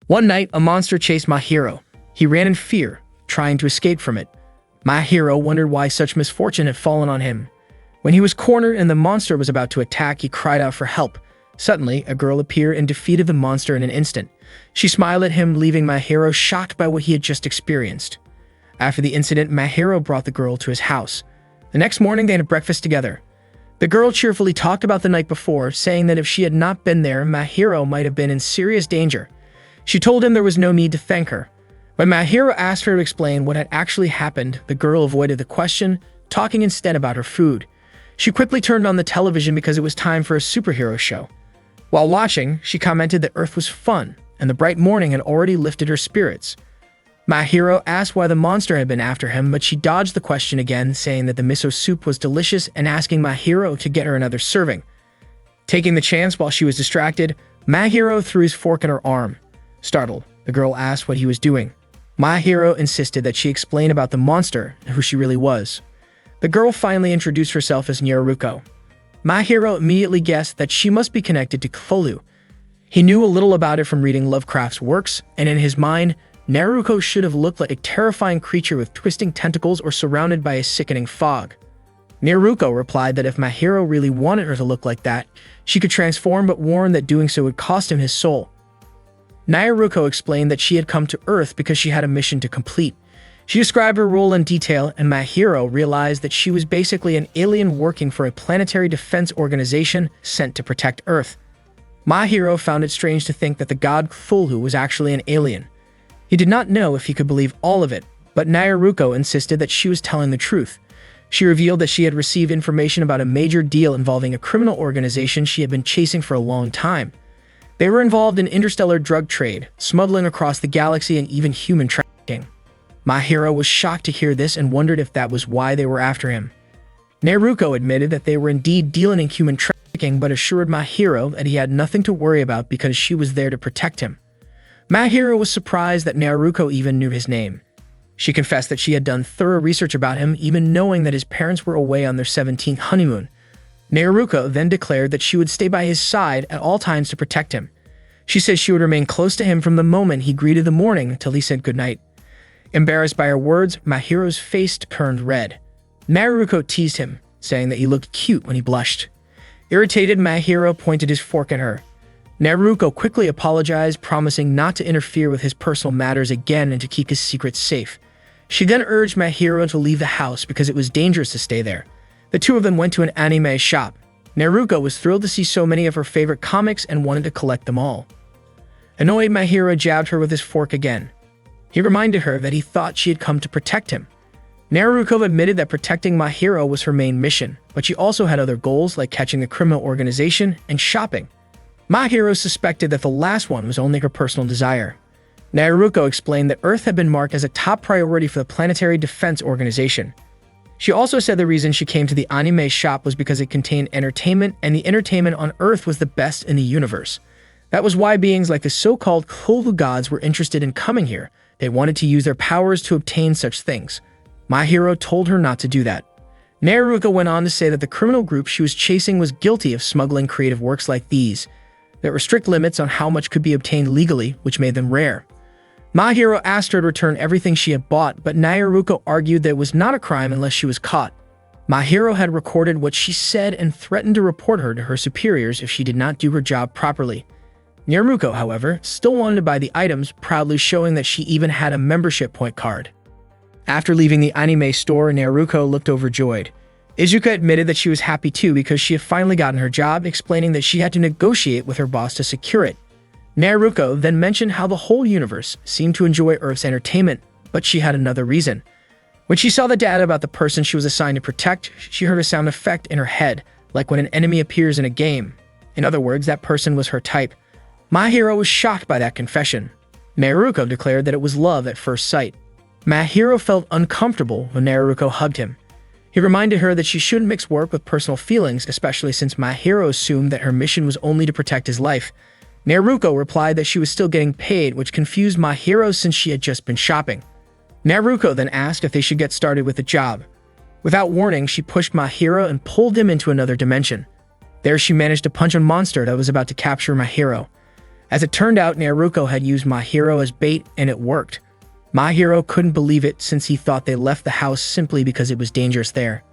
One night, a monster chased my hero. He ran in fear, trying to escape from it. My hero wondered why such misfortune had fallen on him. When he was cornered and the monster was about to attack, he cried out for help. Suddenly, a girl appeared and defeated the monster in an instant. She smiled at him, leaving my hero shocked by what he had just experienced. After the incident, my hero brought the girl to his house. The next morning, they had breakfast together. The girl cheerfully talked about the night before, saying that if she had not been there, my hero might have been in serious danger. She told him there was no need to thank her. When my hero asked her to explain what had actually happened, the girl avoided the question, talking instead about her food. She quickly turned on the television because it was time for a superhero show. While watching, she commented that Earth was fun, and the bright morning had already lifted her spirits. My hero asked why the monster had been after him, but she dodged the question again, saying that the miso soup was delicious and asking my hero to get her another serving. Taking the chance while she was distracted, my hero threw his fork in her arm. Startled, the girl asked what he was doing. My hero insisted that she explain about the monster and who she really was. The girl finally introduced herself as Naruko. My hero immediately guessed that she must be connected to Cthulhu. He knew a little about it from reading Lovecraft's works, and in his mind, Naruko should have looked like a terrifying creature with twisting tentacles or surrounded by a sickening fog. Naruko replied that if my hero really wanted her to look like that, she could transform, but warned that doing so would cost him his soul. Naruko explained that she had come to Earth because she had a mission to complete. She described her role in detail, and my hero realized that she was basically an alien working for a planetary defense organization sent to protect Earth. My hero found it strange to think that the god Cthulhu was actually an alien. He did not know if he could believe all of it, but Naruko insisted that she was telling the truth. She revealed that she had received information about a major deal involving a criminal organization she had been chasing for a long time. They were involved in interstellar drug trade, smuggling across the galaxy, and even human trafficking. My hero was shocked to hear this and wondered if that was why they were after him. Naruko admitted that they were indeed dealing in human trafficking, but assured my hero that he had nothing to worry about because she was there to protect him. My hero was surprised that Naruko even knew his name. She confessed that she had done thorough research about him, even knowing that his parents were away on their 17th honeymoon. Naruko then declared that she would stay by his side at all times to protect him. She said she would remain close to him from the moment he greeted the morning till he said goodnight. Embarrassed by her words, my hero's face turned red. Naruko teased him, saying that he looked cute when he blushed. Irritated, my hero pointed his fork at her. Naruko quickly apologized, promising not to interfere with his personal matters again and to keep his secrets safe. She then urged my hero to leave the house because it was dangerous to stay there. The two of them went to an anime shop. Naruko was thrilled to see so many of her favorite comics and wanted to collect them all. Annoyed, my hero jabbed her with his fork again. He reminded her that he thought she had come to protect him. Naruko admitted that protecting my hero was her main mission, but she also had other goals like catching the criminal organization and shopping. My hero suspected that the last one was only her personal desire. Naruko explained that Earth had been marked as a top priority for the Planetary Defense Organization. She also said the reason she came to the anime shop was because it contained entertainment, and the entertainment on Earth was the best in the universe. That was why beings like the so-called Cthulhu gods were interested in coming here. They wanted to use their powers to obtain such things. My hero told her not to do that. Naruko went on to say that the criminal group she was chasing was guilty of smuggling creative works like these. There were strict limits on how much could be obtained legally, which made them rare. My hero asked her to return everything she had bought, but Naruko argued that it was not a crime unless she was caught. My hero had recorded what she said and threatened to report her to her superiors if she did not do her job properly. Naruko, however, still wanted to buy the items, proudly showing that she even had a membership point card. After leaving the anime store, Naruko looked overjoyed. Izuka admitted that she was happy too because she had finally gotten her job, explaining that she had to negotiate with her boss to secure it. Naruko then mentioned how the whole universe seemed to enjoy Earth's entertainment, but she had another reason. When she saw the data about the person she was assigned to protect, she heard a sound effect in her head, like when an enemy appears in a game. In other words, that person was her type. My hero was shocked by that confession. Naruko declared that it was love at first sight. My hero felt uncomfortable when Naruko hugged him. He reminded her that she shouldn't mix work with personal feelings, especially since my hero assumed that her mission was only to protect his life. Naruko replied that she was still getting paid, which confused my hero since she had just been shopping. Naruko then asked if they should get started with the job. Without warning, she pushed my hero and pulled him into another dimension. There she managed to punch a monster that was about to capture my hero. As it turned out, Naruko had used Mahiro as bait, and it worked. Mahiro couldn't believe it since he thought they left the house simply because it was dangerous there.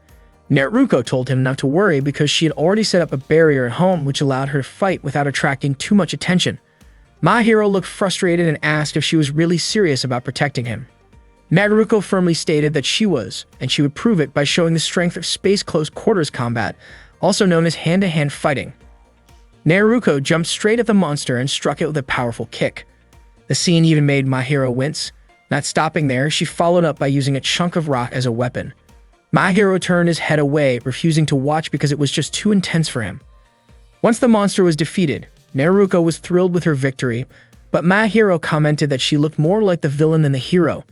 Naruko told him not to worry because she had already set up a barrier at home which allowed her to fight without attracting too much attention. Mahiro looked frustrated and asked if she was really serious about protecting him. Naruko firmly stated that she was, and she would prove it by showing the strength of space close quarters combat, also known as hand-to-hand fighting. Naruko jumped straight at the monster and struck it with a powerful kick. The scene even made Mahiro wince. Not stopping there, she followed up by using a chunk of rock as a weapon. Mahiro turned his head away, refusing to watch because it was just too intense for him. Once the monster was defeated, Naruko was thrilled with her victory, but Mahiro commented that she looked more like the villain than the hero.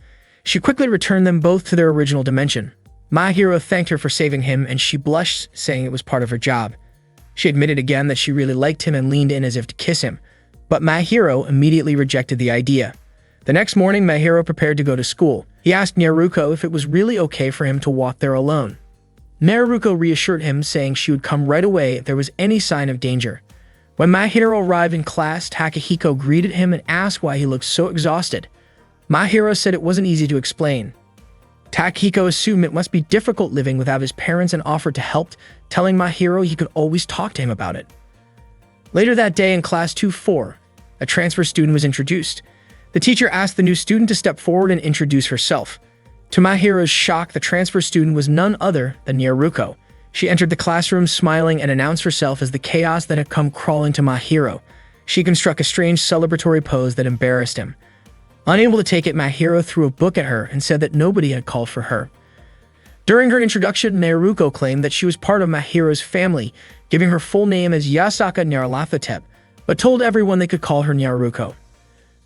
She quickly returned them both to their original dimension. Mahiro thanked her for saving him, and she blushed, saying it was part of her job. She admitted again that she really liked him and leaned in as if to kiss him, but Mahiro immediately rejected the idea. The next morning, Mahiro prepared to go to school. He asked Naruko if it was really okay for him to walk there alone. Naruko reassured him, saying she would come right away if there was any sign of danger. When Mahiro arrived in class, Takahiko greeted him and asked why he looked so exhausted. Mahiro said it wasn't easy to explain. Takahiko assumed it must be difficult living without his parents and offered to help, telling Mahiro he could always talk to him about it. Later that day in class 2-4, a transfer student was introduced. The teacher asked the new student to step forward and introduce herself. To Mahiro's shock, the transfer student was none other than Naruko. She entered the classroom smiling and announced herself as the chaos that had come crawling to Mahiro. She constructed a strange celebratory pose that embarrassed him. Unable to take it, Mahiro threw a book at her and said that nobody had called for her. During her introduction, Naruko claimed that she was part of Mahiro's family, giving her full name as Yasaka Nyarlathotep, but told everyone they could call her Naruko.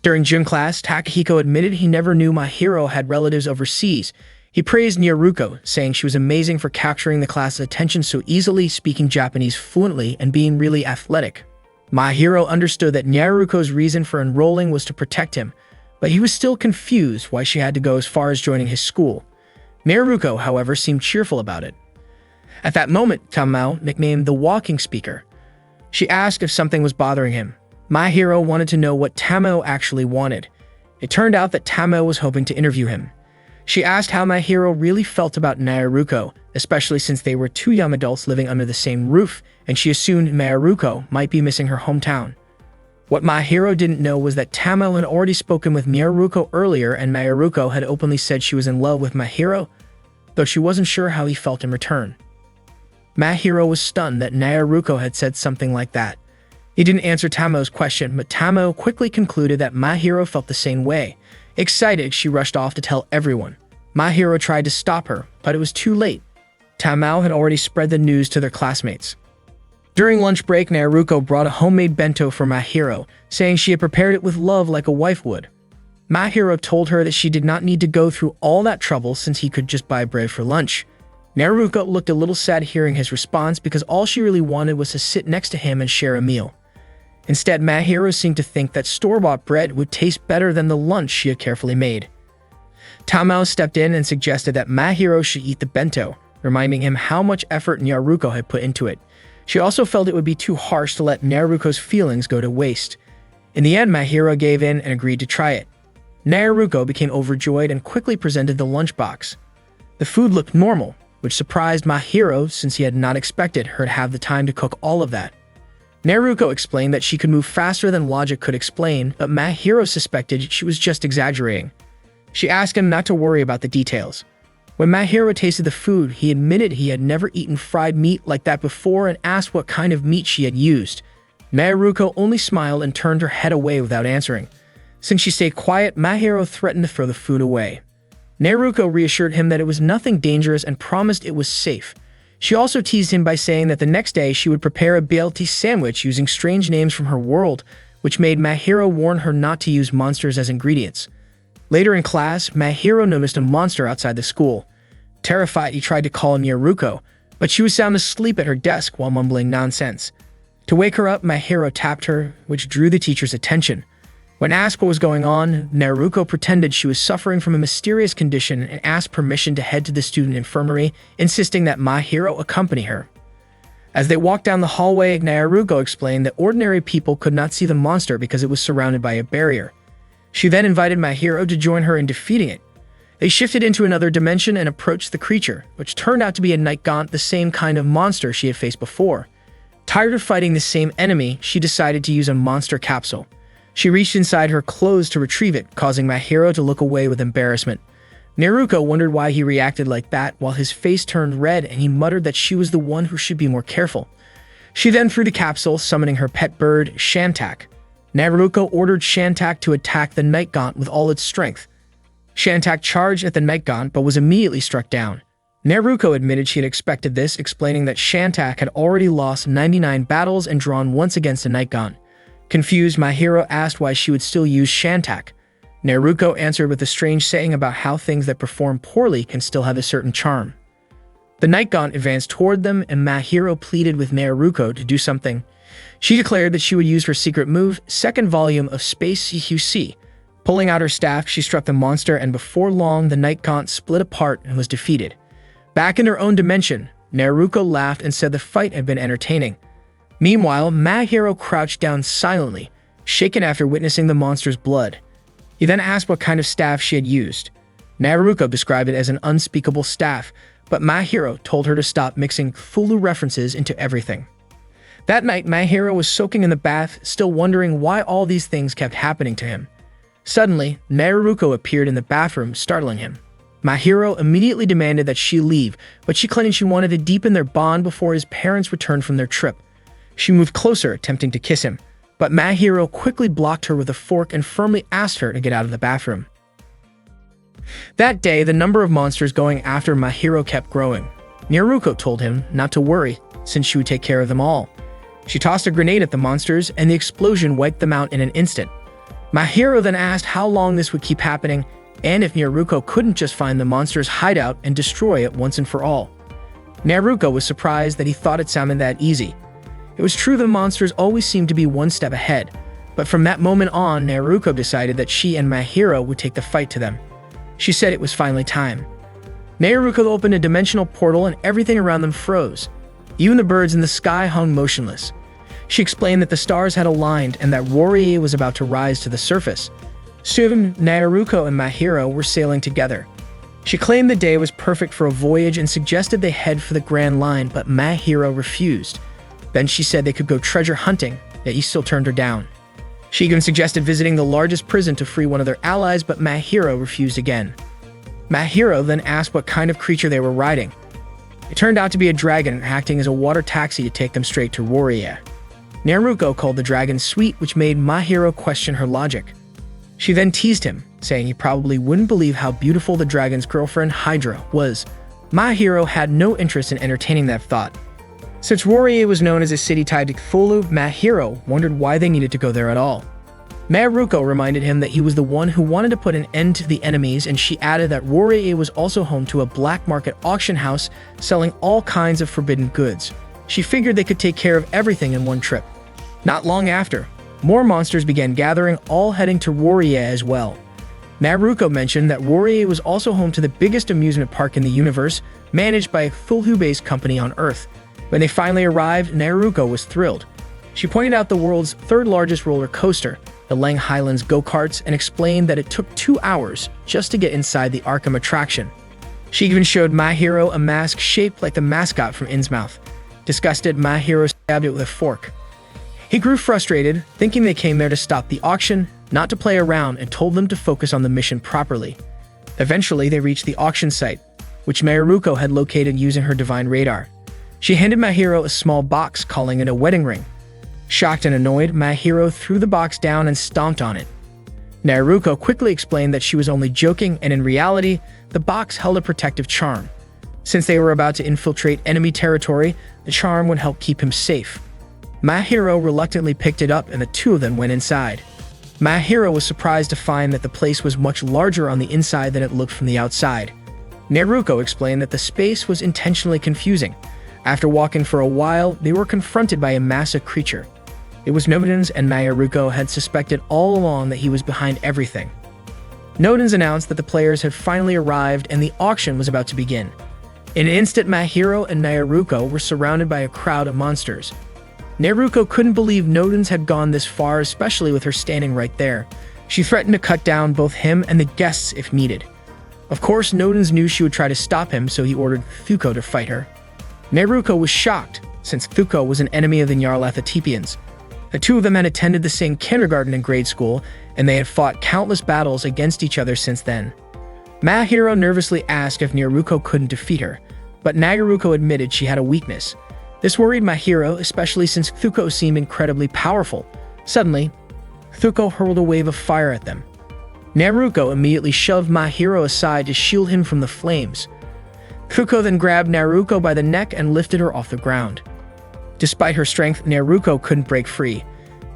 During gym class, Takahiko admitted he never knew Mahiro had relatives overseas. He praised Naruko, saying she was amazing for capturing the class's attention so easily, speaking Japanese fluently, and being really athletic. Mahiro understood that Naruko's reason for enrolling was to protect him, but he was still confused why she had to go as far as joining his school. Naruko, however, seemed cheerful about it. At that moment, Tamao, nicknamed the Walking Speaker, she asked if something was bothering him. Mahiro wanted to know what Tamao actually wanted. It turned out that Tamao was hoping to interview him. She asked how Mahiro really felt about Naruko, especially since they were two young adults living under the same roof, and she assumed Naruko might be missing her hometown. What Mahiro didn't know was that Tamao had already spoken with Naruko earlier, and Naruko had openly said she was in love with Mahiro, though she wasn't sure how he felt in return. Mahiro was stunned that Naruko had said something like that. He didn't answer Tamao's question, but Tamao quickly concluded that Mahiro felt the same way. Excited, she rushed off to tell everyone. Mahiro tried to stop her, but it was too late. Tamao had already spread the news to their classmates. During lunch break, Naruko brought a homemade bento for Mahiro, saying she had prepared it with love like a wife would. Mahiro told her that she did not need to go through all that trouble since he could just buy bread for lunch. Naruko looked a little sad hearing his response because all she really wanted was to sit next to him and share a meal. Instead, Mahiro seemed to think that store-bought bread would taste better than the lunch she had carefully made. Tamao stepped in and suggested that Mahiro should eat the bento, reminding him how much effort Naruko had put into it. She also felt it would be too harsh to let Naruko's feelings go to waste. In the end, Mahiro gave in and agreed to try it. Naruko became overjoyed and quickly presented the lunchbox. The food looked normal, which surprised Mahiro since he had not expected her to have the time to cook all of that. Naruko explained that she could move faster than logic could explain, but Mahiro suspected she was just exaggerating. She asked him not to worry about the details. When Mahiro tasted the food, he admitted he had never eaten fried meat like that before and asked what kind of meat she had used. Naruko only smiled and turned her head away without answering. Since she stayed quiet, Mahiro threatened to throw the food away. Naruko reassured him that it was nothing dangerous and promised it was safe. She also teased him by saying that the next day she would prepare a BLT sandwich using strange names from her world, which made Mahiro warn her not to use monsters as ingredients. Later in class, Mahiro noticed a monster outside the school. Terrified, he tried to call Naruko, but she was sound asleep at her desk while mumbling nonsense. To wake her up, Mahiro tapped her, which drew the teacher's attention. When asked what was going on, Naruko pretended she was suffering from a mysterious condition and asked permission to head to the student infirmary, insisting that Mahiro accompany her. As they walked down the hallway, Naruko explained that ordinary people could not see the monster because it was surrounded by a barrier. She then invited my hero to join her in defeating it. They shifted into another dimension and approached the creature, which turned out to be a Night Gaunt, the same kind of monster she had faced before. Tired of fighting the same enemy, she decided to use a monster capsule. She reached inside her clothes to retrieve it, causing my hero to look away with embarrassment. Naruko wondered why he reacted like that, while his face turned red and he muttered that she was the one who should be more careful. She then threw the capsule, summoning her pet bird, Shantak. Naruko ordered Shantak to attack the Night Gaunt with all its strength. Shantak charged at the Night Gaunt but was immediately struck down. Naruko admitted she had expected this, explaining that Shantak had already lost 99 battles and drawn once against a Night Gaunt. Confused, my hero asked why she would still use Shantak. Naruko answered with a strange saying about how things that perform poorly can still have a certain charm. The Night Gaunt advanced toward them, and my hero pleaded with Naruko to do something. She declared that she would use her secret move, second volume of Space CQC. Pulling out her staff, she struck the monster, and before long, the Night Gaunt split apart and was defeated. Back in her own dimension, Naruko laughed and said the fight had been entertaining. Meanwhile, my hero crouched down silently, shaken after witnessing the monster's blood. He then asked what kind of staff she had used. Naruko described it as an unspeakable staff, but my hero told her to stop mixing Cthulhu references into everything. That night, my hero was soaking in the bath, still wondering why all these things kept happening to him. Suddenly, Naruko appeared in the bathroom, startling him. My hero immediately demanded that she leave, but she claimed she wanted to deepen their bond before his parents returned from their trip. She moved closer, attempting to kiss him, but my hero quickly blocked her with a fork and firmly asked her to get out of the bathroom. That day, the number of monsters going after my hero kept growing. Naruko told him not to worry, since she would take care of them all. She tossed a grenade at the monsters, and the explosion wiped them out in an instant. My hero then asked how long this would keep happening, and if Naruko couldn't just find the monster's hideout and destroy it once and for all. Naruko was surprised that he thought it sounded that easy. It was true the monsters always seemed to be one step ahead, but from that moment on, Naruko decided that she and my hero would take the fight to them. She said it was finally time. Naruko opened a dimensional portal and everything around them froze. Even the birds in the sky hung motionless. She explained that the stars had aligned and that Rorie was about to rise to the surface. Soon, Naruko and my hero were sailing together. She claimed the day was perfect for a voyage and suggested they head for the Grand Line, but my hero refused. Then she said they could go treasure hunting, yet he still turned her down. She even suggested visiting the largest prison to free one of their allies, but my hero refused again. My hero then asked what kind of creature they were riding. It turned out to be a dragon acting as a water taxi to take them straight to Rorie. Naruko called the dragon sweet, which made my hero question her logic. She then teased him, saying he probably wouldn't believe how beautiful the dragon's girlfriend, Hydra, was. My hero had no interest in entertaining that thought. Since Rorie was known as a city tied to Cthulhu, my hero wondered why they needed to go there at all. Naruko reminded him that he was the one who wanted to put an end to the enemies, and she added that Rorie was also home to a black market auction house selling all kinds of forbidden goods. She figured they could take care of everything in one trip. Not long after, more monsters began gathering, all heading to Rorie as well. Naruko mentioned that Rorie was also home to the biggest amusement park in the universe, managed by a Cthulhu-based company on Earth. When they finally arrived, Naruko was thrilled. She pointed out the world's third largest roller coaster, the Lang Highlands go-karts, and explained that it took 2 hours just to get inside the Arkham attraction. She even showed my hero a mask shaped like the mascot from Innsmouth. Disgusted, my hero stabbed it with a fork. He grew frustrated, thinking they came there to stop the auction, not to play around, and told them to focus on the mission properly. Eventually, they reached the auction site, which Naruko had located using her divine radar. She handed my hero a small box, calling it a wedding ring. Shocked and annoyed, my hero threw the box down and stomped on it. Naruko quickly explained that she was only joking, and in reality, the box held a protective charm. Since they were about to infiltrate enemy territory, the charm would help keep him safe. My hero reluctantly picked it up, and the two of them went inside. My hero was surprised to find that the place was much larger on the inside than it looked from the outside. Naruko explained that the space was intentionally confusing. After walking for a while, they were confronted by a massive creature. It was Nodens, and Naruko had suspected all along that he was behind everything. Nodens announced that the players had finally arrived and the auction was about to begin. In an instant, Mahiro and Nyaruko were surrounded by a crowd of monsters. Nyaruko couldn't believe Nodens had gone this far, especially with her standing right there. She threatened to cut down both him and the guests if needed. Of course, Nodens knew she would try to stop him, so he ordered Thuko to fight her. Nyaruko was shocked, since Thuko was an enemy of the Nyarlathotepians. The two of them had attended the same kindergarten and grade school, and they had fought countless battles against each other since then. Mahiro nervously asked if Nyaruko couldn't defeat her, but Nyaruko admitted she had a weakness. This worried Mahiro, especially since Thuko seemed incredibly powerful. Suddenly, Thuko hurled a wave of fire at them. Nyaruko immediately shoved Mahiro aside to shield him from the flames. Thuko then grabbed Nyaruko by the neck and lifted her off the ground. Despite her strength, Nyaruko couldn't break free.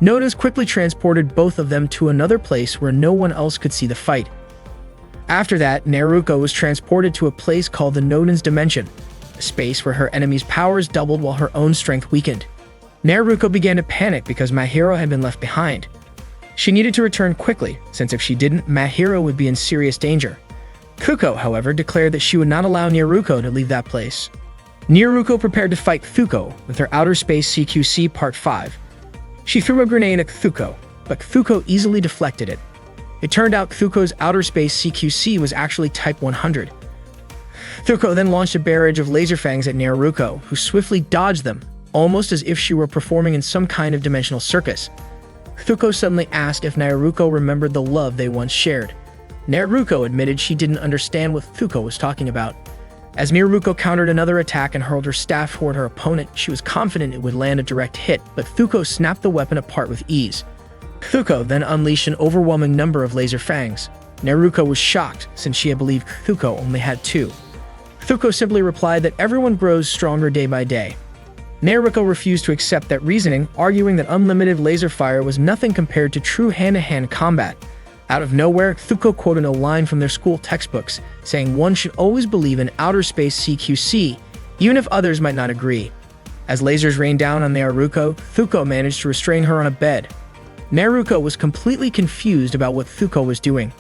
Nodens quickly transported both of them to another place where no one else could see the fight. After that, Nyaruko was transported to a place called the Nodens Dimension, a space where her enemy's powers doubled while her own strength weakened. Nyaruko began to panic because Mahiro had been left behind. She needed to return quickly, since if she didn't, Mahiro would be in serious danger. Thuko, however, declared that she would not allow Nyaruko to leave that place. Nyaruko prepared to fight Thuko with her Outer Space CQC Part 5. She threw a grenade at Thuko, but Thuko easily deflected it. It turned out Thuko's Outer Space CQC was actually Type 100. Thuko then launched a barrage of laser fangs at Nyaruko, who swiftly dodged them, almost as if she were performing in some kind of dimensional circus. Thuko suddenly asked if Nyaruko remembered the love they once shared. Nyaruko admitted she didn't understand what Thuko was talking about. As Nyaruko countered another attack and hurled her staff toward her opponent, she was confident it would land a direct hit, but Thuko snapped the weapon apart with ease. Thuko then unleashed an overwhelming number of laser fangs. Nyaruko was shocked, since she had believed Thuko only had two. Thuko simply replied that everyone grows stronger day by day. Nyaruko refused to accept that reasoning, arguing that unlimited laser fire was nothing compared to true hand-to-hand combat. Out of nowhere, Thuko quoted a line from their school textbooks, saying one should always believe in outer space CQC, even if others might not agree. As lasers rained down on Nyaruko, Thuko managed to restrain her on a bed. Nyaruko was completely confused about what Thuko was doing.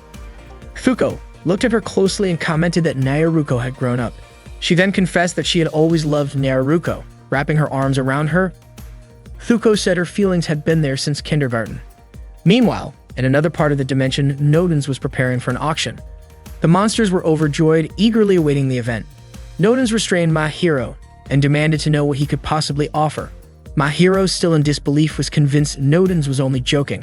Thuko looked at her closely and commented that Nyaruko had grown up. She then confessed that she had always loved Nyaruko, wrapping her arms around her. Thuko said her feelings had been there since kindergarten. Meanwhile, in another part of the dimension, Nodens was preparing for an auction. The monsters were overjoyed, eagerly awaiting the event. Nodens restrained Mahiro and demanded to know what he could possibly offer. Mahiro, still in disbelief, was convinced Nodens was only joking.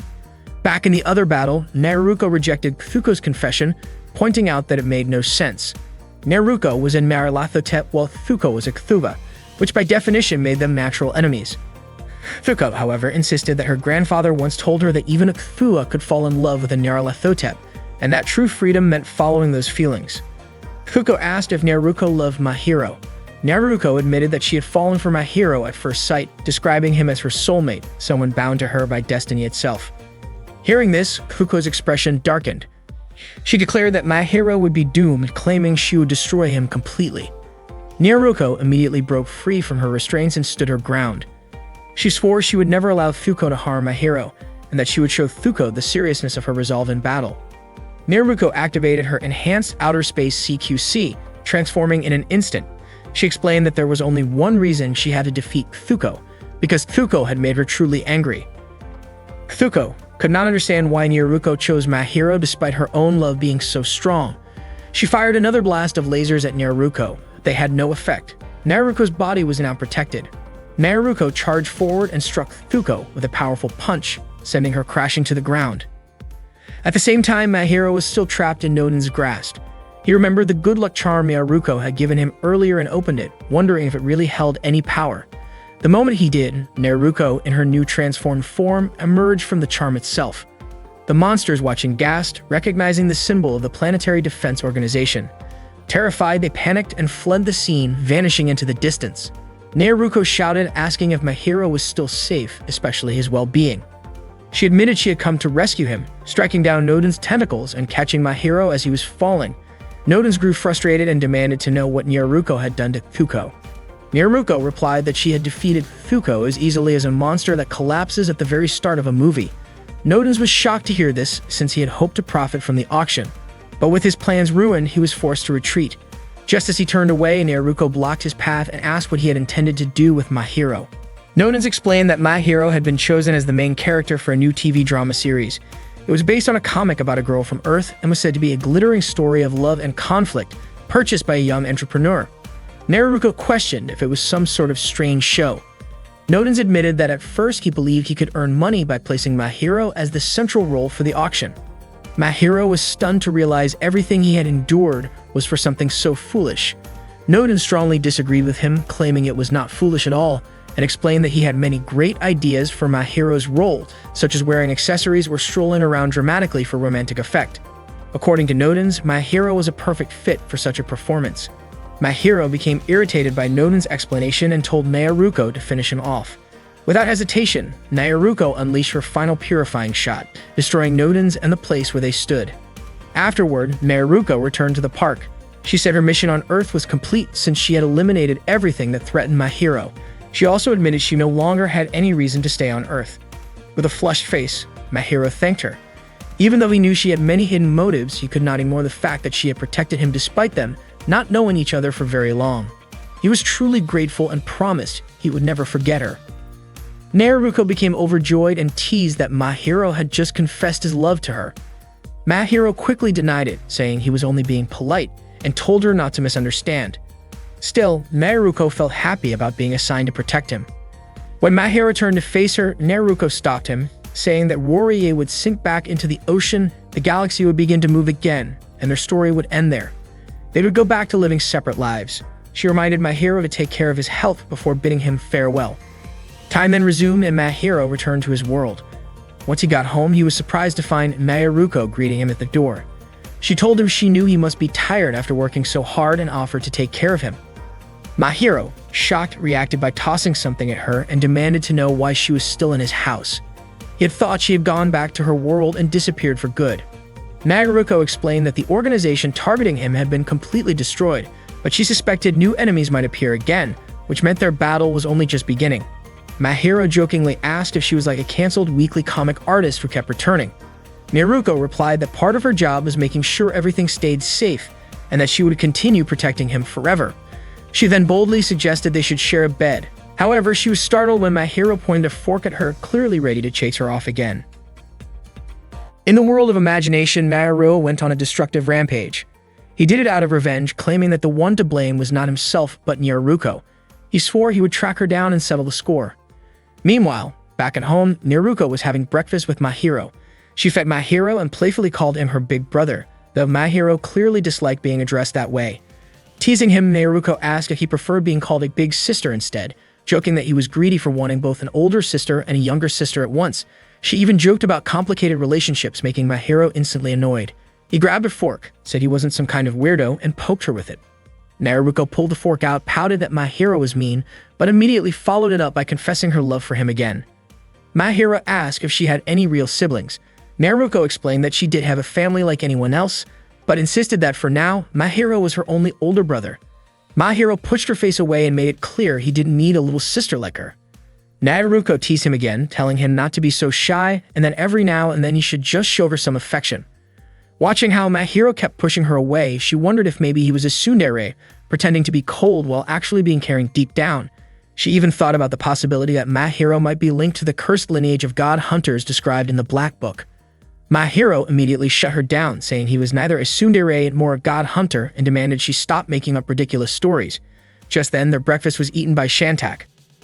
Back in the other battle, Nyaruko rejected Thuko's confession, pointing out that it made no sense. Nyaruko was in Nyarlathotep while Thuko was a Cthulhu, which by definition made them natural enemies. Thuko, however, insisted that her grandfather once told her that even a Cthulhu could fall in love with a Nyarlathotep, and that true freedom meant following those feelings. Thuko asked if Nyaruko loved Mahiro. Nyaruko admitted that she had fallen for Mahiro at first sight, describing him as her soulmate, someone bound to her by destiny itself. Hearing this, Thuko's expression darkened. She declared that Mahiro would be doomed, claiming she would destroy him completely. Nyaruko immediately broke free from her restraints and stood her ground. She swore she would never allow Thuko to harm Mahiro, and that she would show Thuko the seriousness of her resolve in battle. Nyaruko activated her enhanced outer space CQC, transforming in an instant. She explained that there was only one reason she had to defeat Thuko, because Thuko had made her truly angry. Thuko could not understand why Nyaruko chose Mahiro despite her own love being so strong. She fired another blast of lasers at Nyaruko. They had no effect. Nyaruko's body was now protected. Nyaruko charged forward and struck Thuko with a powerful punch, sending her crashing to the ground. At the same time, Mahiro was still trapped in Nodens' grasp. He remembered the good luck charm Nyaruko had given him earlier and opened it, wondering if it really held any power. The moment he did, Nyaruko, in her new transformed form, emerged from the charm itself. The monsters watching gasped, recognizing the symbol of the Planetary Defense Organization. Terrified, they panicked and fled the scene, vanishing into the distance. Nyaruko shouted, asking if Mahiro was still safe, especially his well-being. She admitted she had come to rescue him, striking down Nodens' tentacles and catching Mahiro as he was falling. Nodens grew frustrated and demanded to know what Nyaruko had done to Thuko. Nyaruko replied that she had defeated Thuko as easily as a monster that collapses at the very start of a movie. Nodens was shocked to hear this, since he had hoped to profit from the auction. But with his plans ruined, he was forced to retreat. Just as he turned away, Naruko blocked his path and asked what he had intended to do with My Hero. Nonins explained that My Hero had been chosen as the main character for a new TV drama series. It was based on a comic about a girl from Earth and was said to be a glittering story of love and conflict, purchased by a young entrepreneur. Naruko questioned if it was some sort of strange show. Nodens admitted that at first he believed he could earn money by placing My Hero as the central role for the auction. My Hero was stunned to realize everything he had endured was for something so foolish. Nodens strongly disagreed with him, claiming it was not foolish at all, and explained that he had many great ideas for My Hero's role, such as wearing accessories or strolling around dramatically for romantic effect. According to Nodens, My Hero was a perfect fit for such a performance. My Hero became irritated by Nodens' explanation and told Naruko to finish him off. Without hesitation, Naruko unleashed her final purifying shot, destroying Nodens and the place where they stood. Afterward, Naruko returned to the park. She said her mission on Earth was complete since she had eliminated everything that threatened My Hero. She also admitted she no longer had any reason to stay on Earth. With a flushed face, My Hero thanked her. Even though he knew she had many hidden motives, he could not ignore the fact that she had protected him despite them not knowing each other for very long. He was truly grateful and promised he would never forget her. Naruko became overjoyed and teased that My Hero had just confessed his love to her. My Hero quickly denied it, saying he was only being polite, and told her not to misunderstand. Still, Naruko felt happy about being assigned to protect him. When My Hero turned to face her, Naruko stopped him, saying that Warrior would sink back into the ocean, the galaxy would begin to move again, and their story would end there. They would go back to living separate lives. She reminded My Hero to take care of his health before bidding him farewell. Time then resumed and My Hero returned to his world. Once he got home, he was surprised to find Naruko greeting him at the door. She told him she knew he must be tired after working so hard and offered to take care of him. My Hero, shocked, reacted by tossing something at her and demanded to know why she was still in his house. He had thought she had gone back to her world and disappeared for good. Naruko explained that the organization targeting him had been completely destroyed, but she suspected new enemies might appear again, which meant their battle was only just beginning. My Hero jokingly asked if she was like a cancelled weekly comic artist who kept returning. Naruko replied that part of her job was making sure everything stayed safe, and that she would continue protecting him forever. She then boldly suggested they should share a bed. However, she was startled when My Hero pointed a fork at her, clearly ready to chase her off again. In the world of imagination, Naruto went on a destructive rampage. He did it out of revenge, claiming that the one to blame was not himself but Naruko. He swore he would track her down and settle the score. Meanwhile, back at home, Naruko was having breakfast with My Hero. She fed My Hero and playfully called him her big brother, though My Hero clearly disliked being addressed that way. Teasing him, Naruko asked if he preferred being called a big sister instead, joking that he was greedy for wanting both an older sister and a younger sister at once. She even joked about complicated relationships, making My Hero instantly annoyed. He grabbed a fork, said he wasn't some kind of weirdo, and poked her with it. Naruko pulled the fork out, pouted that My Hero was mean, but immediately followed it up by confessing her love for him again. My Hero asked if she had any real siblings. Naruko explained that she did have a family like anyone else, but insisted that for now, My Hero was her only older brother. My Hero pushed her face away and made it clear he didn't need a little sister like her. Naruko teased him again, telling him not to be so shy and that every now and then he should just show her some affection. Watching how My Hero kept pushing her away, she wondered if maybe he was a tsundere, pretending to be cold while actually being caring deep down. She even thought about the possibility that My Hero might be linked to the cursed lineage of god hunters described in the Black Book. My Hero immediately shut her down, saying he was neither a tsundere nor a god hunter, and demanded she stop making up ridiculous stories. Just then, their breakfast was eaten by Shantak.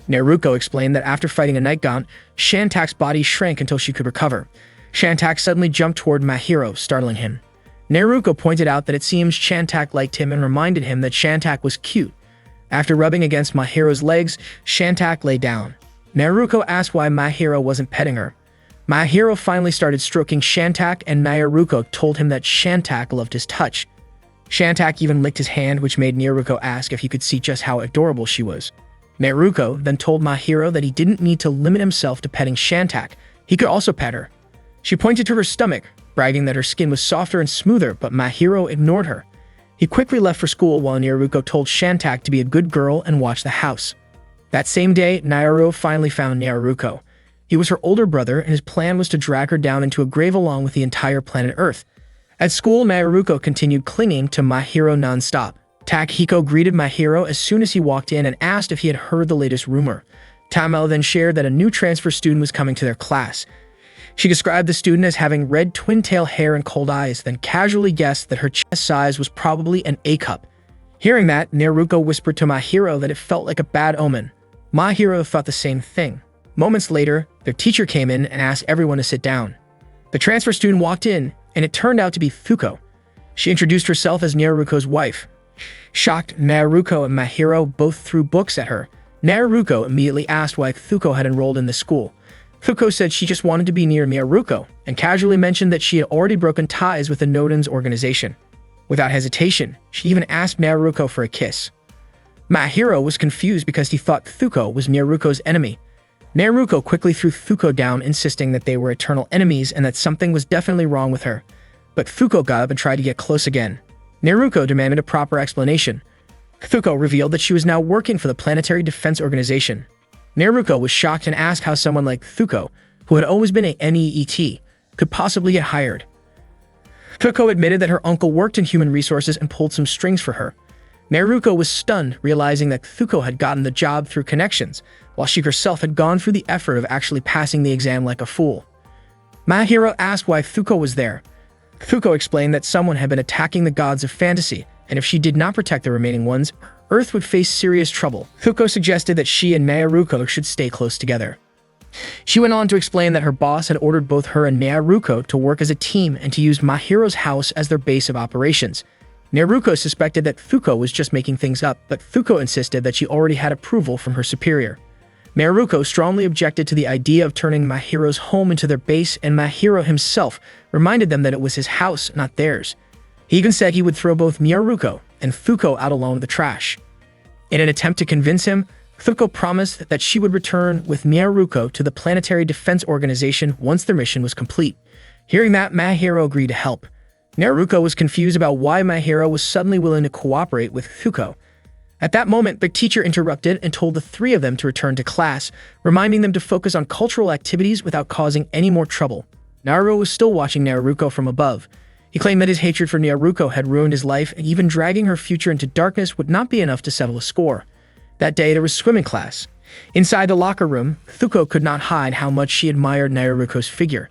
Naruko explained that after fighting a night gaunt, Shantak's body shrank until she could recover. Shantak suddenly jumped toward My Hero, startling him. Naruko pointed out that it seems Shantak liked him and reminded him that Shantak was cute. After rubbing against My Hero's legs, Shantak lay down. Naruko asked why My Hero wasn't petting her. My Hero finally started stroking Shantak, and Naruko told him that Shantak loved his touch. Shantak even licked his hand, which made Naruko ask if he could see just how adorable she was. Naruko then told My Hero that he didn't need to limit himself to petting Shantak. He could also pet her. She pointed to her stomach, bragging that her skin was softer and smoother, but My Hero ignored her. He quickly left for school while Naruko told Shantak to be a good girl and watch the house. That same day, Naruto finally found Naruko. He was her older brother, and his plan was to drag her down into a grave along with the entire planet Earth. At school, Naruko continued clinging to My Hero non-stop. Takahiko greeted my hero as soon as he walked in and asked if he had heard the latest rumor. Tamao then shared that a new transfer student was coming to their class. She described the student as having red twin-tail hair and cold eyes, then casually guessed that her chest size was probably an A cup. Hearing that, Naruko whispered to my hero that it felt like a bad omen. My hero thought the same thing. Moments later, their teacher came in and asked everyone to sit down. The transfer student walked in, and it turned out to be Thuko. She introduced herself as Naruko's wife. Shocked, Naruko and my hero both threw books at her. Naruko immediately asked why Thuko had enrolled in the school. Thuko said she just wanted to be near Naruko, and casually mentioned that she had already broken ties with the Noden's organization. Without hesitation, she even asked Naruko for a kiss. My hero was confused because he thought Thuko was Naruko's enemy. Naruko quickly threw Thuko down, insisting that they were eternal enemies and that something was definitely wrong with her. But Thuko got up and tried to get close again. Naruko demanded a proper explanation. Thuko revealed that she was now working for the Planetary Defense Organization. Naruko was shocked and asked how someone like Thuko, who had always been a NEET, could possibly get hired. Thuko admitted that her uncle worked in human resources and pulled some strings for her. Naruko was stunned, realizing that Thuko had gotten the job through connections, while she herself had gone through the effort of actually passing the exam like a fool. My hero asked why Thuko was there. Thuko explained that someone had been attacking the gods of fantasy, and if she did not protect the remaining ones, Earth would face serious trouble. Thuko suggested that she and Naruko should stay close together. She went on to explain that her boss had ordered both her and Naruko to work as a team and to use Mahiro's house as their base of operations. Naruko suspected that Thuko was just making things up, but Thuko insisted that she already had approval from her superior. Naruko strongly objected to the idea of turning Mahiro's home into their base, and Mahiro himself reminded them that it was his house, not theirs. He even said he would throw both Naruko and Thuko out alone in the trash. In an attempt to convince him, Thuko promised that she would return with Naruko to the Planetary Defense Organization once their mission was complete. Hearing that, Mahiro agreed to help. Naruko was confused about why Mahiro was suddenly willing to cooperate with Thuko. At that moment, the teacher interrupted and told the three of them to return to class, reminding them to focus on cultural activities without causing any more trouble. Naruto was still watching Naruko from above. He claimed that his hatred for Naruko had ruined his life, and even dragging her future into darkness would not be enough to settle a score. That day, there was swimming class. Inside the locker room, Thuko could not hide how much she admired Naruko's figure.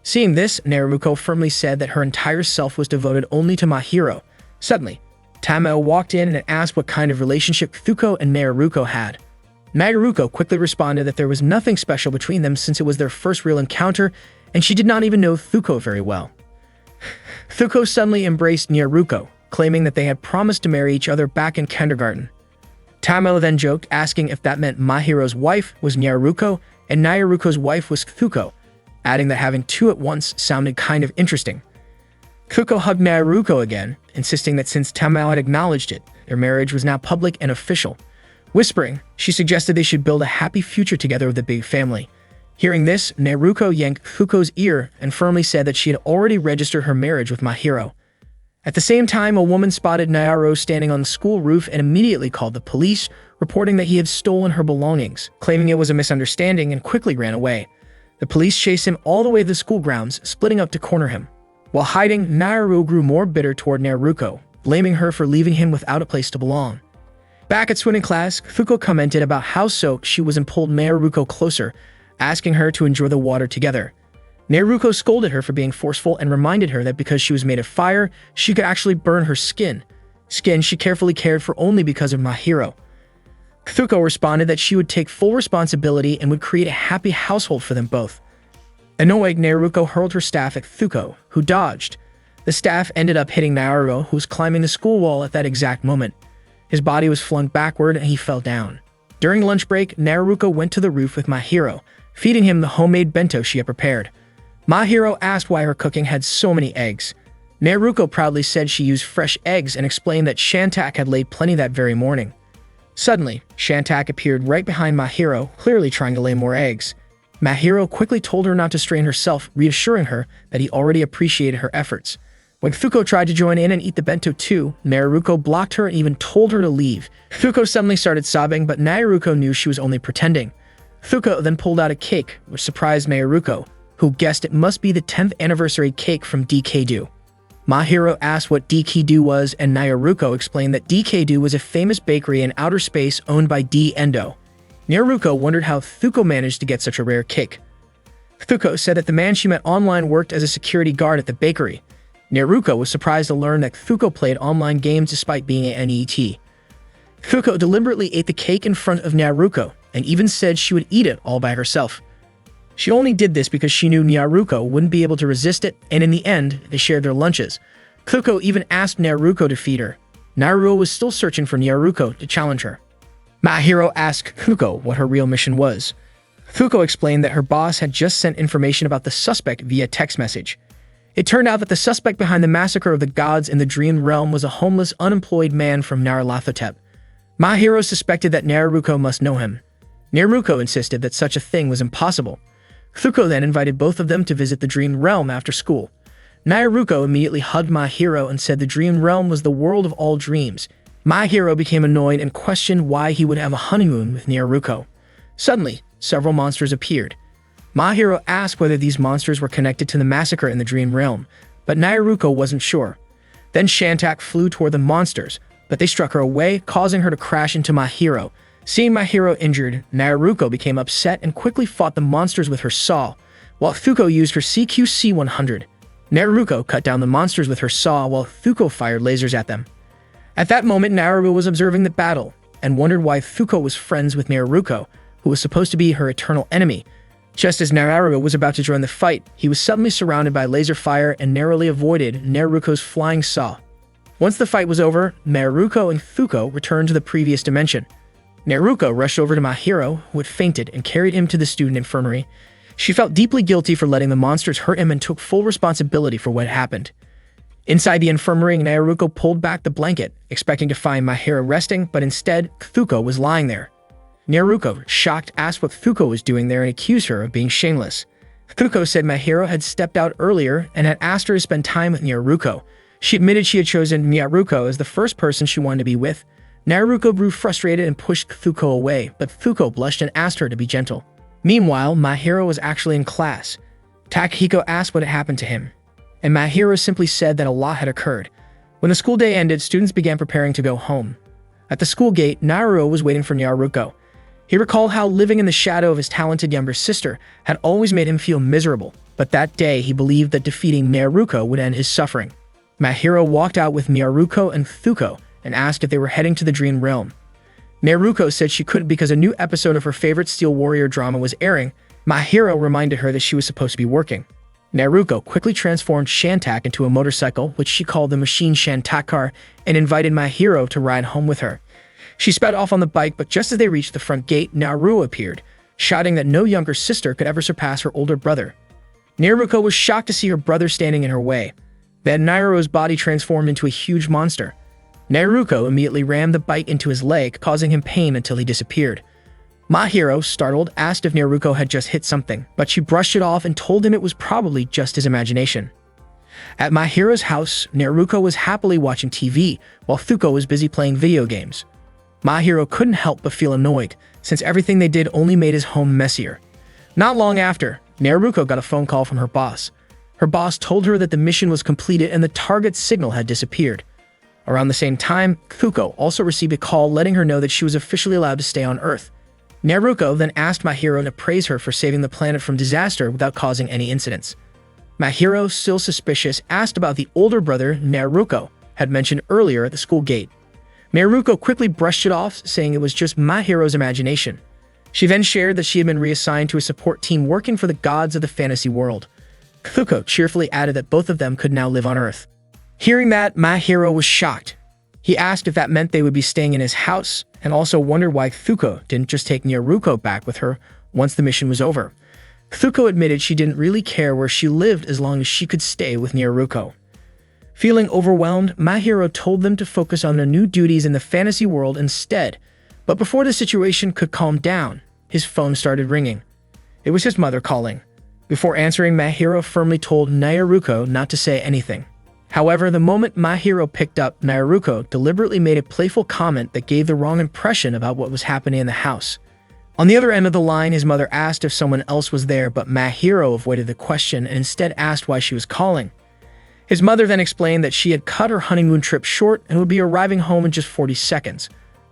Seeing this, Naruko firmly said that her entire self was devoted only to Mahiro. Suddenly, Tamao walked in and asked what kind of relationship Thuko and Naruko had. Naruko quickly responded that there was nothing special between them since it was their first real encounter, and she did not even know Thuko very well. Thuko suddenly embraced Naruko, claiming that they had promised to marry each other back in kindergarten. Tamao then joked, asking if that meant Mahiro's wife was Naruko and Naruko's wife was Thuko, adding that having two at once sounded kind of interesting. Thuko hugged Naruko again, insisting that since Tamao had acknowledged it, their marriage was now public and official. Whispering, she suggested they should build a happy future together with a big family. Hearing this, Naruko yanked Thuko's ear and firmly said that she had already registered her marriage with Mahiro. At the same time, a woman spotted Naruto standing on the school roof and immediately called the police, reporting that he had stolen her belongings, claiming it was a misunderstanding, and quickly ran away. The police chased him all the way to the school grounds, splitting up to corner him. While hiding, Naruto grew more bitter toward Naruko, blaming her for leaving him without a place to belong. Back at swimming class, Thuko commented about how soaked she was and pulled Naruko closer, asking her to enjoy the water together. Naruko scolded her for being forceful and reminded her that because she was made of fire, she could actually burn her skin she carefully cared for only because of Mahiro. Thuko responded that she would take full responsibility and would create a happy household for them both. Annoyed, Naruko hurled her staff at Thuko, who dodged. The staff ended up hitting Naruto, who was climbing the school wall at that exact moment. His body was flung backward and he fell down. During lunch break, Naruko went to the roof with Mahiro, feeding him the homemade bento she had prepared. Mahiro asked why her cooking had so many eggs. Naruko proudly said she used fresh eggs and explained that Shantak had laid plenty that very morning. Suddenly, Shantak appeared right behind Mahiro, clearly trying to lay more eggs. Mahiro quickly told her not to strain herself, reassuring her that he already appreciated her efforts. When Thuko tried to join in and eat the bento too, Naruko blocked her and even told her to leave. Thuko suddenly started sobbing, but Naruko knew she was only pretending. Thuko then pulled out a cake, which surprised Naruko, who guessed it must be the 10th anniversary cake from DK-Do. Mahiro asked what DK-do was, and Nyaruko explained that DK-do was a famous bakery in outer space owned by D. Endo. Nyaruko wondered how Thuko managed to get such a rare cake. Thuko said that the man she met online worked as a security guard at the bakery. Nyaruko was surprised to learn that Thuko played online games despite being an NET. Thuko deliberately ate the cake in front of Nyaruko and even said she would eat it all by herself. She only did this because she knew Nyaruko wouldn't be able to resist it, and in the end, they shared their lunches. Thuko even asked Nyaruko to feed her. Naruto was still searching for Nyaruko to challenge her. Mahiro asked Thuko what her real mission was. Thuko explained that her boss had just sent information about the suspect via text message. It turned out that the suspect behind the massacre of the gods in the Dream Realm was a homeless, unemployed man from Nyarlathotep. Mahiro suspected that Nyaruko must know him. Nyaruko insisted that such a thing was impossible. Thuko then invited both of them to visit the Dream Realm after school. Nyaruko immediately hugged Mahiro and said the Dream Realm was the world of all dreams. Mahiro became annoyed and questioned why he would have a honeymoon with Nyaruko. Suddenly, several monsters appeared. Mahiro asked whether these monsters were connected to the massacre in the Dream Realm, but Nyaruko wasn't sure. Then Shantak flew toward the monsters, but they struck her away, causing her to crash into Mahiro. Seeing Mahiro injured, Nyaruko became upset and quickly fought the monsters with her saw, while Thuko used her CQC-100. Nyaruko cut down the monsters with her saw while Thuko fired lasers at them. At that moment, Naruto was observing the battle and wondered why Thuko was friends with Nyaruko, who was supposed to be her eternal enemy. Just as Naruto was about to join the fight, he was suddenly surrounded by laser fire and narrowly avoided Naruko's flying saw. Once the fight was over, Naruko and Thuko returned to the previous dimension. Naruko rushed over to Mahiro, who had fainted, and carried him to the student infirmary. She felt deeply guilty for letting the monsters hurt him and took full responsibility for what happened. Inside the infirmary, Naruko pulled back the blanket, expecting to find Mahiro resting, but instead, Thuko was lying there. Naruko, shocked, asked what Thuko was doing there and accused her of being shameless. Thuko said Mahiro had stepped out earlier and had asked her to spend time with Naruko. She admitted she had chosen Naruko as the first person she wanted to be with. Naruko grew frustrated and pushed Thuko away, but Thuko blushed and asked her to be gentle. Meanwhile, Mahiro was actually in class. Takahiko asked what had happened to him, and Mahiro simply said that a lot had occurred. When the school day ended, students began preparing to go home. At the school gate, Naruto was waiting for Naruko. He recalled how living in the shadow of his talented younger sister had always made him feel miserable, but that day he believed that defeating Naruko would end his suffering. Mahiro walked out with Naruko and Thuko and asked if they were heading to the Dream Realm. Naruko said she couldn't because a new episode of her favorite Steel Warrior drama was airing. Mahiro reminded her that she was supposed to be working. Naruko quickly transformed Shantak into a motorcycle, which she called the Machine Shantak car, and invited Mahiro to ride home with her. She sped off on the bike, but just as they reached the front gate, Naruto appeared, shouting that no younger sister could ever surpass her older brother. Naruko was shocked to see her brother standing in her way. Then Naruto's body transformed into a huge monster. Naruko immediately rammed the bike into his leg, causing him pain until he disappeared. Mahiro, startled, asked if Naruko had just hit something, but she brushed it off and told him it was probably just his imagination. At Mahiro's house, Naruko was happily watching TV, while Thuko was busy playing video games. Mahiro couldn't help but feel annoyed, since everything they did only made his home messier. Not long after, Naruko got a phone call from her boss. Her boss told her that the mission was completed and the target signal had disappeared. Around the same time, Thuko also received a call letting her know that she was officially allowed to stay on Earth. Naruko then asked Mahiro to praise her for saving the planet from disaster without causing any incidents. Mahiro, still suspicious, asked about the older brother Naruko had mentioned earlier at the school gate. Naruko quickly brushed it off, saying it was just Mahiro's imagination. She then shared that she had been reassigned to a support team working for the gods of the fantasy world. Thuko cheerfully added that both of them could now live on Earth. Hearing that, Mahiro was shocked. He asked if that meant they would be staying in his house, and also wondered why Thuko didn't just take Naruko back with her once the mission was over. Thuko admitted she didn't really care where she lived as long as she could stay with Naruko. Feeling overwhelmed, Mahiro told them to focus on their new duties in the fantasy world instead, but before the situation could calm down, his phone started ringing. It was his mother calling. Before answering, Mahiro firmly told Naruko not to say anything. However, the moment Mahiro picked up, Naruko deliberately made a playful comment that gave the wrong impression about what was happening in the house. On the other end of the line, his mother asked if someone else was there, but Mahiro avoided the question and instead asked why she was calling. His mother then explained that she had cut her honeymoon trip short and would be arriving home in just 40 seconds.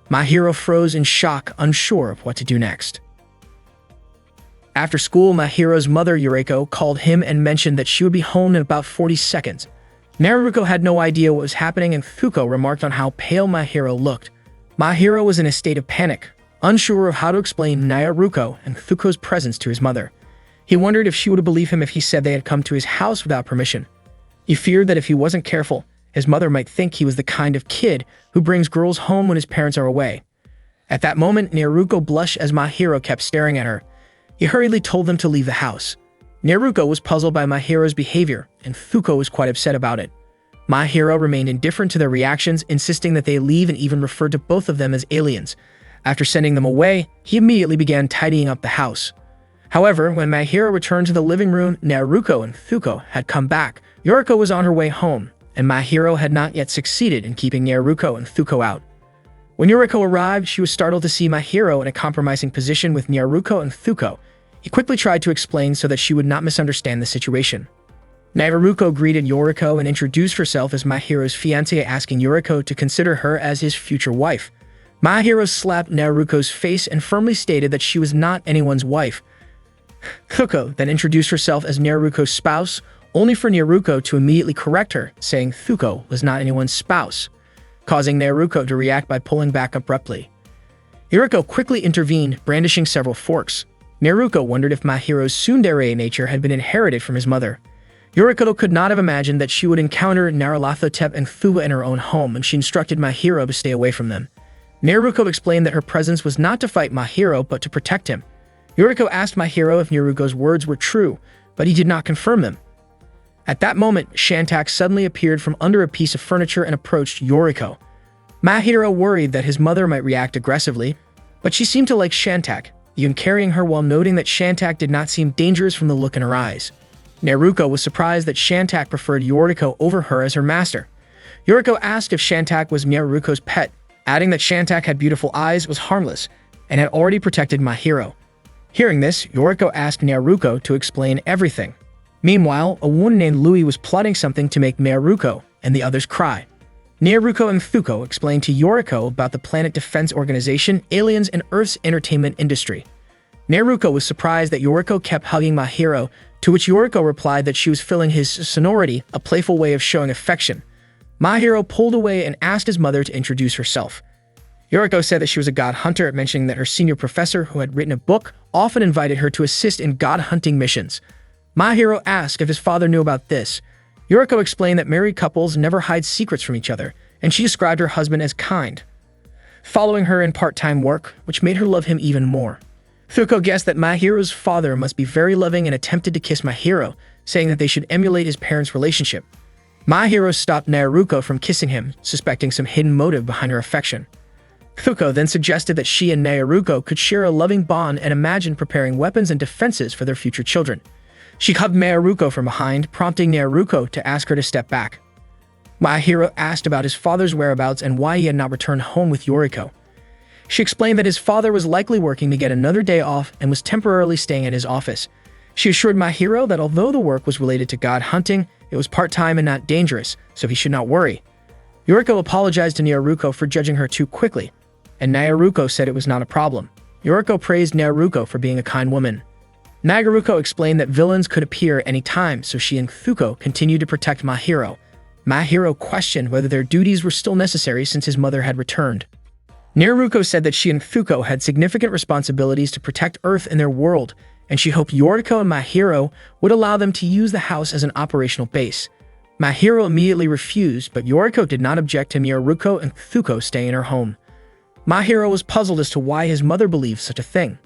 My hero froze in shock, unsure of what to do next. After school, my hero's mother, Yuriko, called him and mentioned that she would be home in about 40 seconds. Naruko had no idea what was happening, and Fuko remarked on how pale my hero looked. My hero was in a state of panic, unsure of how to explain Naruko and Fuko's presence to his mother. He wondered if she would believe him if he said they had come to his house without permission. He feared that if he wasn't careful, his mother might think he was the kind of kid who brings girls home when his parents are away. At that moment, Naruko blushed as my hero kept staring at her. He hurriedly told them to leave the house. Naruko was puzzled by my hero's behavior, and Fuko was quite upset about it. My hero remained indifferent to their reactions, insisting that they leave, and even referred to both of them as aliens. After sending them away, he immediately began tidying up the house. However, when my hero returned to the living room, Naruko and Fuko had come back. Yuriko was on her way home, and my hero had not yet succeeded in keeping Naruko and Fuko out. When Yuriko arrived, she was startled to see my hero in a compromising position with Naruko and Fuko. He quickly tried to explain so that she would not misunderstand the situation. Naruko greeted Yuriko and introduced herself as my hero's fiancée, asking Yuriko to consider her as his future wife. My hero slapped Naruko's face and firmly stated that she was not anyone's wife. Fuko then introduced herself as Naruko's spouse, only for Naruko to immediately correct her, saying Fuko was not anyone's spouse, causing Naruko to react by pulling back abruptly. Yuriko quickly intervened, brandishing several forks. Naruko wondered if my hero's tsundere nature had been inherited from his mother. Yuriko could not have imagined that she would encounter Nyarlathotep and Fuwa in her own home, and she instructed my hero to stay away from them. Naruko explained that her presence was not to fight my hero, but to protect him. Yuriko asked my hero if Naruko's words were true, but he did not confirm them. At that moment, Shantak suddenly appeared from under a piece of furniture and approached Yuriko. My hero worried that his mother might react aggressively, but she seemed to like Shantak, even carrying her while noting that Shantak did not seem dangerous from the look in her eyes. Naruko was surprised that Shantak preferred Yuriko over her as her master. Yuriko asked if Shantak was Naruko's pet, adding that Shantak had beautiful eyes, was harmless, and had already protected my hero. Hearing this, Yuriko asked Naruko to explain everything. Meanwhile, a woman named Louie was plotting something to make Naruko and the others cry. Naruko and Fuko explained to Yuriko about the Planet Defense Organization, aliens, and Earth's entertainment industry. Naruko was surprised that Yuriko kept hugging my hero, to which Yuriko replied that she was feeling his sonority, a playful way of showing affection. My hero pulled away and asked his mother to introduce herself. Yuriko said that she was a god hunter, mentioning that her senior professor, who had written a book, often invited her to assist in god hunting missions. My hero asked if his father knew about this. Yuriko explained that married couples never hide secrets from each other, and she described her husband as kind, following her in part-time work, which made her love him even more. Fuko guessed that my hero's father must be very loving and attempted to kiss my hero, saying that they should emulate his parents' relationship. My hero stopped Naruko from kissing him, suspecting some hidden motive behind her affection. Fuko then suggested that she and Naruko could share a loving bond and imagined preparing weapons and defenses for their future children. She hugged Naruko from behind, prompting Naruko to ask her to step back. My hero asked about his father's whereabouts and why he had not returned home with Yuriko. She explained that his father was likely working to get another day off and was temporarily staying at his office. She assured my hero that although the work was related to god hunting, it was part-time and not dangerous, so he should not worry. Yuriko apologized to Naruko for judging her too quickly, and Naruko said it was not a problem. Yuriko praised Naruko for being a kind woman. Naruko explained that villains could appear any time, so she and Fuko continued to protect my hero. My hero questioned whether their duties were still necessary since his mother had returned. Naruko said that she and Fuko had significant responsibilities to protect Earth and their world, and she hoped Yuriko and my hero would allow them to use the house as an operational base. My hero immediately refused, but Yuriko did not object to Naruko and Fuko staying in her home. My hero was puzzled as to why his mother believed such a thing.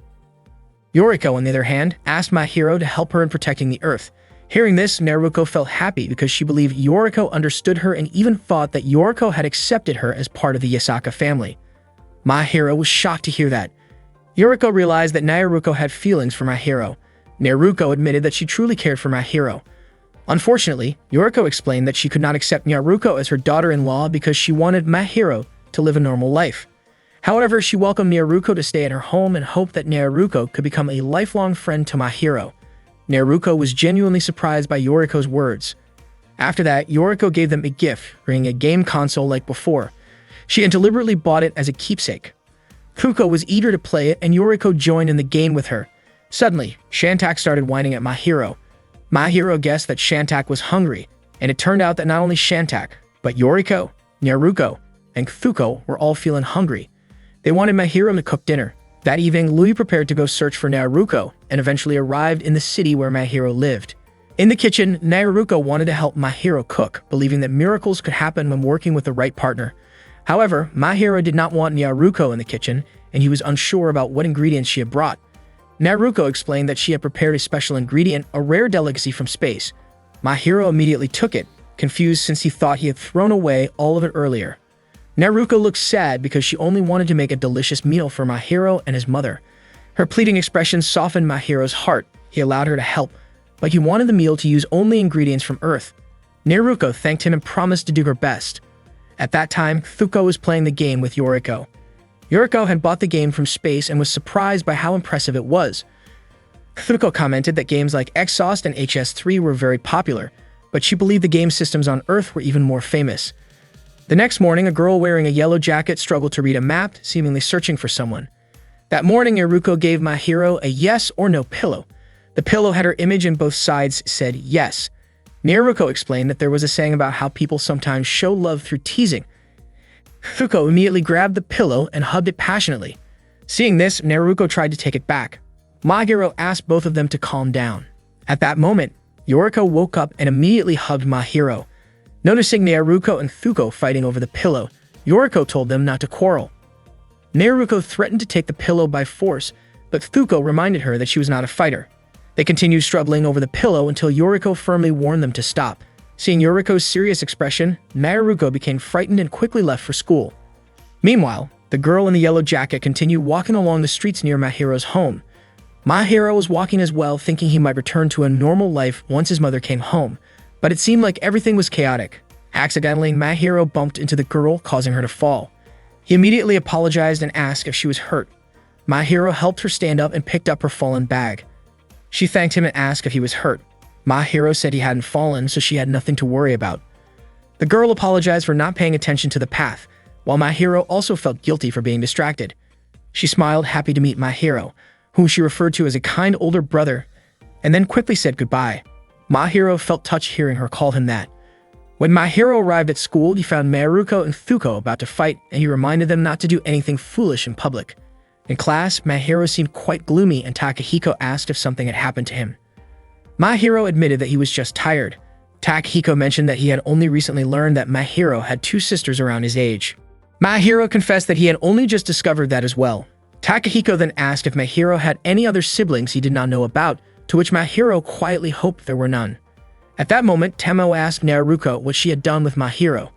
Yuriko, on the other hand, asked my hero to help her in protecting the Earth. Hearing this, Naruko felt happy because she believed Yuriko understood her and even thought that Yuriko had accepted her as part of the Yasaka family. My hero was shocked to hear that. Yuriko realized that Naruko had feelings for my hero. Naruko admitted that she truly cared for my hero. Unfortunately, Yuriko explained that she could not accept Naruko as her daughter-in-law because she wanted my hero to live a normal life. However, she welcomed Naruko to stay at her home and hoped that Naruko could become a lifelong friend to my hero. Naruko was genuinely surprised by Yuriko's words. After that, Yoriko gave them a gift, bringing a game console like before. She had deliberately bought it as a keepsake. Fuko was eager to play it, and Yoriko joined in the game with her. Suddenly, Shantak started whining at Mahiro. Mahiro guessed that Shantak was hungry, and it turned out that not only Shantak, but Yoriko, Naruko, and Fuko were all feeling hungry. They wanted Mahiro to cook dinner. That evening, Louis prepared to go search for Naruko and eventually arrived in the city where Mahiro lived. In the kitchen, Naruko wanted to help Mahiro cook, believing that miracles could happen when working with the right partner. However, Mahiro did not want Naruko in the kitchen, and he was unsure about what ingredients she had brought. Naruko explained that she had prepared a special ingredient, a rare delicacy from space. Mahiro immediately took it, confused since he thought he had thrown away all of it earlier. Naruko looked sad because she only wanted to make a delicious meal for Mahiro and his mother. Her pleading expression softened Mahiro's heart. He allowed her to help, but he wanted the meal to use only ingredients from Earth. Naruko thanked him and promised to do her best. At that time, Fuko was playing the game with Yoriko. Yoriko had bought the game from space and was surprised by how impressive it was. Fuko commented that games like Exhaust and HS3 were very popular, but she believed the game systems on Earth were even more famous. The next morning, a girl wearing a yellow jacket struggled to read a map, seemingly searching for someone. That morning, Naruko gave Mahiro a yes or no pillow. The pillow had her image and both sides said yes. Naruko explained that there was a saying about how people sometimes show love through teasing. Fuko immediately grabbed the pillow and hugged it passionately. Seeing this, Naruko tried to take it back. Mahiro asked both of them to calm down. At that moment, Yoriko woke up and immediately hugged Mahiro. Noticing Naruko and Fuko fighting over the pillow, Yoriko told them not to quarrel. Naruko threatened to take the pillow by force, but Fuko reminded her that she was not a fighter. They continued struggling over the pillow until Yoriko firmly warned them to stop. Seeing Yoriko's serious expression, Naruko became frightened and quickly left for school. Meanwhile, the girl in the yellow jacket continued walking along the streets near Mahiro's home. Mahiro was walking as well, thinking he might return to a normal life once his mother came home, but it seemed like everything was chaotic. Accidentally, Mahiro bumped into the girl, causing her to fall. He immediately apologized and asked if she was hurt. Mahiro helped her stand up and picked up her fallen bag. She thanked him and asked if he was hurt. Mahiro said he hadn't fallen, so she had nothing to worry about. The girl apologized for not paying attention to the path, while Mahiro also felt guilty for being distracted. She smiled, happy to meet Mahiro, whom she referred to as a kind older brother, and then quickly said goodbye. Mahiro felt touched hearing her call him that. When Mahiro arrived at school, he found Naruko and Fuko about to fight, and he reminded them not to do anything foolish in public. In class, Mahiro seemed quite gloomy, and Takahiko asked if something had happened to him. Mahiro admitted that he was just tired. Takahiko mentioned that he had only recently learned that Mahiro had two sisters around his age. Mahiro confessed that he had only just discovered that as well. Takahiko then asked if Mahiro had any other siblings he did not know about, to which Mahiro quietly hoped there were none. At that moment, Temo asked Naruko what she had done with Mahiro.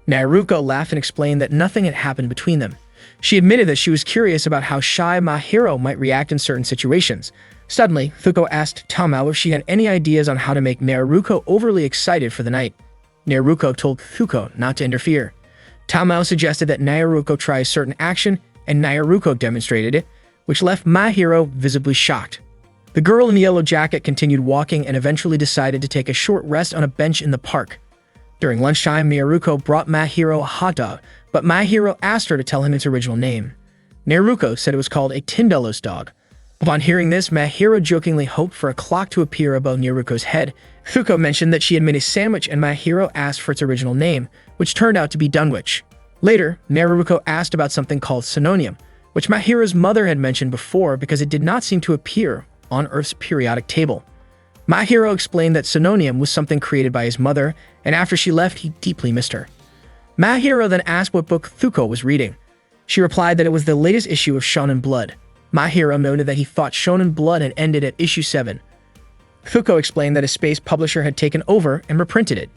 Naruko laughed and explained that nothing had happened between them. She admitted that she was curious about how shy Mahiro might react in certain situations. Suddenly, Fuko asked Tamao if she had any ideas on how to make Naruko overly excited for the night. Naruko told Fuko not to interfere. Tamao suggested that Naruko try a certain action, and Naruko demonstrated it, which left Mahiro visibly shocked. The girl in the yellow jacket continued walking and eventually decided to take a short rest on a bench in the park. During lunchtime, Naruko brought Mahiro a hot dog, but Mahiro asked her to tell him its original name. Naruko said it was called a Tindelos dog. Upon hearing this, Mahiro jokingly hoped for a clock to appear above Naruko's head. Fuko mentioned that she had made a sandwich, and Mahiro asked for its original name, which turned out to be Dunwich. Later, Naruko asked about something called Sononium, which Mahiro's mother had mentioned before because it did not seem to appear on Earth's periodic table. Mahiro explained that Sononium was something created by his mother, and after she left, he deeply missed her. Mahiro then asked what book Fuko was reading. She replied that it was the latest issue of Shonen Blood. Mahiro noted that he thought Shonen Blood had ended at issue 7. Fuko explained that a space publisher had taken over and reprinted it.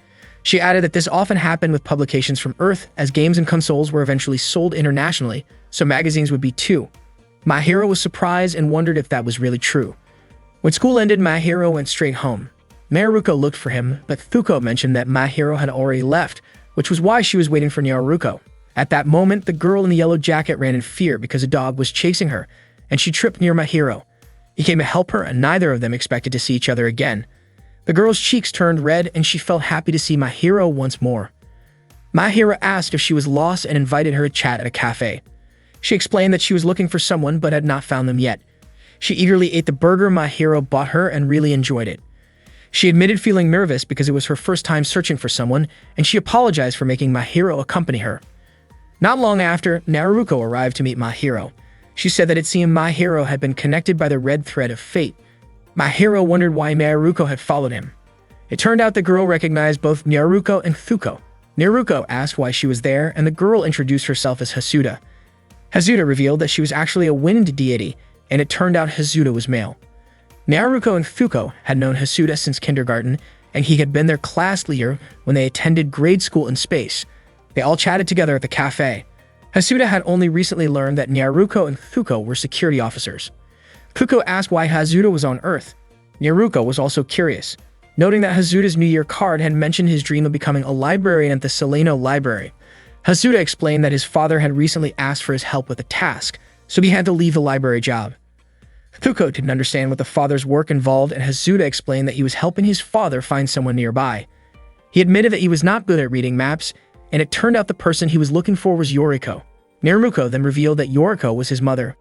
She added that this often happened with publications from Earth, as games and consoles were eventually sold internationally, so magazines would be too. Mahiro was surprised and wondered if that was really true. When school ended, Mahiro went straight home. Naruko looked for him, but Fuko mentioned that Mahiro had already left, which was why she was waiting for Naruko. At that moment, the girl in the yellow jacket ran in fear because a dog was chasing her, and she tripped near Mahiro. He came to help her, and neither of them expected to see each other again. The girl's cheeks turned red and she felt happy to see Mahiro once more. Mahiro asked if she was lost and invited her to chat at a cafe. She explained that she was looking for someone but had not found them yet. She eagerly ate the burger Mahiro bought her and really enjoyed it. She admitted feeling nervous because it was her first time searching for someone, and she apologized for making Mahiro accompany her. Not long after, Naruko arrived to meet Mahiro. She said that it seemed Mahiro had been connected by the red thread of fate. Mahiro wondered why Naruko had followed him. It turned out the girl recognized both Naruko and Thuko. Naruko asked why she was there, and the girl introduced herself as Hasuda. Hasuda revealed that she was actually a wind deity, and it turned out Hasuda was male. Naruko and Thuko had known Hasuda since kindergarten, and he had been their class leader when they attended grade school in space. They all chatted together at the cafe. Hasuda had only recently learned that Naruko and Thuko were security officers. Thuko asked why Hasuda was on Earth. Naruko was also curious, noting that Hasuda's New Year card had mentioned his dream of becoming a librarian at the Solano Library. Hasuda explained that his father had recently asked for his help with a task, so he had to leave the library job. Thuko didn't understand what the father's work involved, and Hasuda explained that he was helping his father find someone nearby. He admitted that he was not good at reading maps, and it turned out the person he was looking for was Yoriko. Naruko then revealed that Yoriko was his mother.